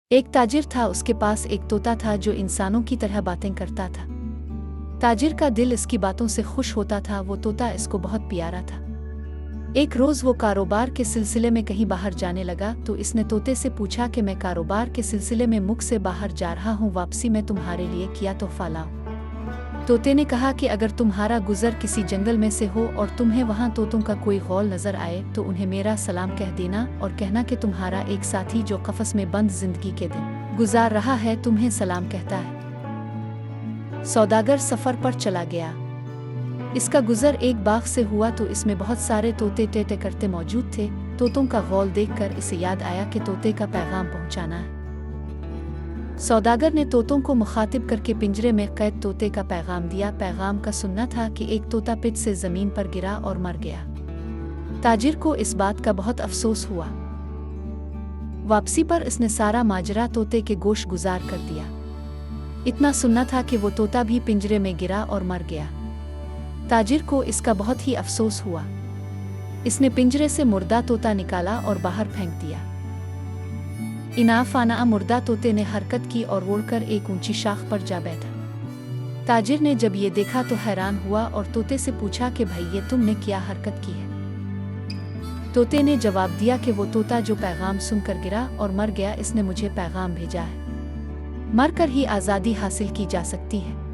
ایک تاجر تھا، اس کے پاس ایک طوطا تھا جو انسانوں کی طرح باتیں کرتا تھا۔ تاجر کا دل اس کی باتوں سے خوش ہوتا تھا، وہ طوطا اس کو بہت پیارا تھا۔ ایک روز وہ کاروبار کے سلسلے میں کہیں باہر جانے لگا تو اس نے طوطے سے پوچھا کہ میں کاروبار کے سلسلے میں ملک سے باہر جا رہا ہوں، واپسی میں تمہارے لیے کیا تحفہ لاؤں؟ طوطے نے کہا کہ اگر تمہارا گزر کسی جنگل میں سے ہو اور تمہیں وہاں طوطوں کا کوئی غول نظر آئے تو انہیں میرا سلام کہہ دینا اور کہنا کہ تمہارا ایک ساتھی جو قفس میں بند زندگی کے دن گزار رہا ہے تمہیں سلام کہتا ہے۔ سوداگر سفر پر چلا گیا۔ اس کا گزر ایک باغ سے ہوا تو اس میں بہت سارے طوطے ٹیٹے کرتے موجود تھے۔ طوطوں کا غول دیکھ کر اسے یاد آیا کہ طوطے کا پیغام پہنچانا ہے۔ سوداگر نے طوطوں کو مخاطب کر کے پنجرے میں قید طوطے کا پیغام دیا۔ پیغام کا سننا تھا کہ ایک طوطا پچ سے زمین پر گرا اور مر گیا۔ تاجر کو اس بات کا بہت افسوس ہوا۔ واپسی پر اس نے سارا ماجرا طوطے کے گوش گزار کر دیا۔ اتنا سننا تھا کہ وہ طوطا بھی پنجرے میں گرا اور مر گیا۔ تاجر کو اس کا بہت ہی افسوس ہوا۔ اس نے پنجرے سے مردہ طوطا نکالا اور باہر پھینک دیا۔ فانا مردہ طوطے نے حرکت کی اور اڑ کر ایک اونچی شاخ پر جا بیٹھا۔ تاجر نے جب یہ دیکھا تو حیران ہوا اور طوطے سے پوچھا کہ بھائی یہ تم نے کیا حرکت کی ہے؟ طوطے نے جواب دیا کہ وہ طوطا جو پیغام سن کر گرا اور مر گیا، اس نے مجھے پیغام بھیجا ہے، مر کر ہی آزادی حاصل کی جا سکتی ہے۔